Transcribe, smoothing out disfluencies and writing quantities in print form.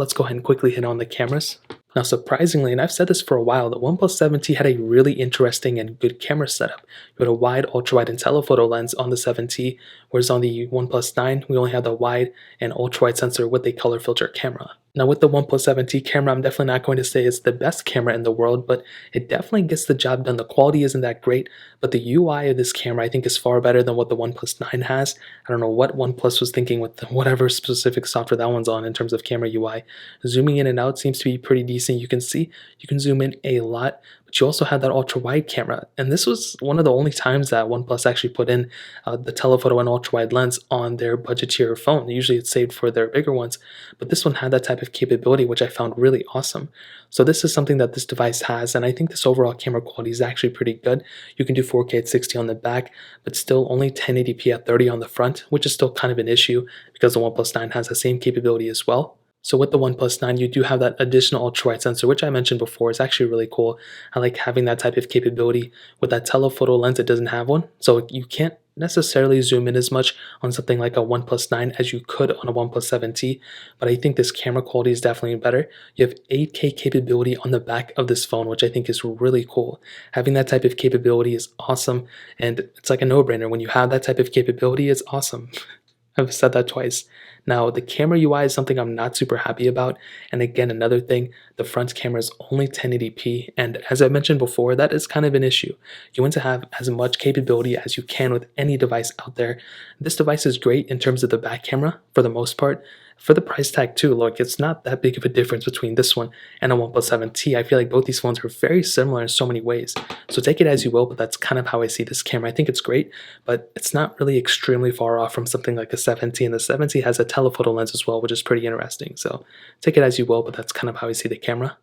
Let's go ahead and quickly hit on the cameras. Now, surprisingly, and I've said this for a while, the OnePlus 7T had a really interesting and good camera setup. You had a wide, ultra-wide, and telephoto lens on the 7T, whereas on the OnePlus 9, we only had the wide and ultra-wide sensor with a color filter camera. Now, with the OnePlus 7T camera, I'm definitely not going to say it's the best camera in the world, but it definitely gets the job done. The quality isn't that great, but the UI of this camera I think is far better than what the OnePlus 9 has. I don't know what OnePlus was thinking with whatever specific software that one's on in terms of camera UI. Zooming in and out seems to be pretty decent. You can see you can zoom in a lot, but you also have that ultra wide camera. And this was one of the only times that OnePlus actually put in the telephoto and ultra wide lens on their budgetier phone. Usually it's saved for their bigger ones, but this one had that type of capability, which I found really awesome. So this is something that this device has, and I think this overall camera quality is actually pretty good. You can do 4K at 60 on the back, but still only 1080p at 30 on the front, which is still kind of an issue because the OnePlus 9 has the same capability as well. So with the OnePlus 9, you do have that additional ultra-wide sensor, which I mentioned before is actually really cool. I like having that type of capability. With that telephoto lens, it doesn't have one, so you can't necessarily zoom in as much on something like a OnePlus 9 as you could on a OnePlus 7T, but I think this camera quality is definitely better. You have 8K capability on the back of this phone, which I think is really cool. Having that type of capability is awesome, and it's like a no-brainer. When you have that type of capability, it's awesome. I've said that twice. Now, the camera UI is something I'm not super happy about. And again, another thing, the front camera is only 1080p. And as I mentioned before, that is kind of an issue. You want to have as much capability as you can with any device out there. This device is great in terms of the back camera for the most part. For the price tag too, look, it's not that big of a difference between this one and a OnePlus 7T. I feel like both these phones are very similar in so many ways. So take it as you will, but that's kind of how I see this camera. I think it's great, but it's not really extremely far off from something like a 7T. And the 7T has a telephoto lens as well, which is pretty interesting. So take it as you will, but that's kind of how I see the camera.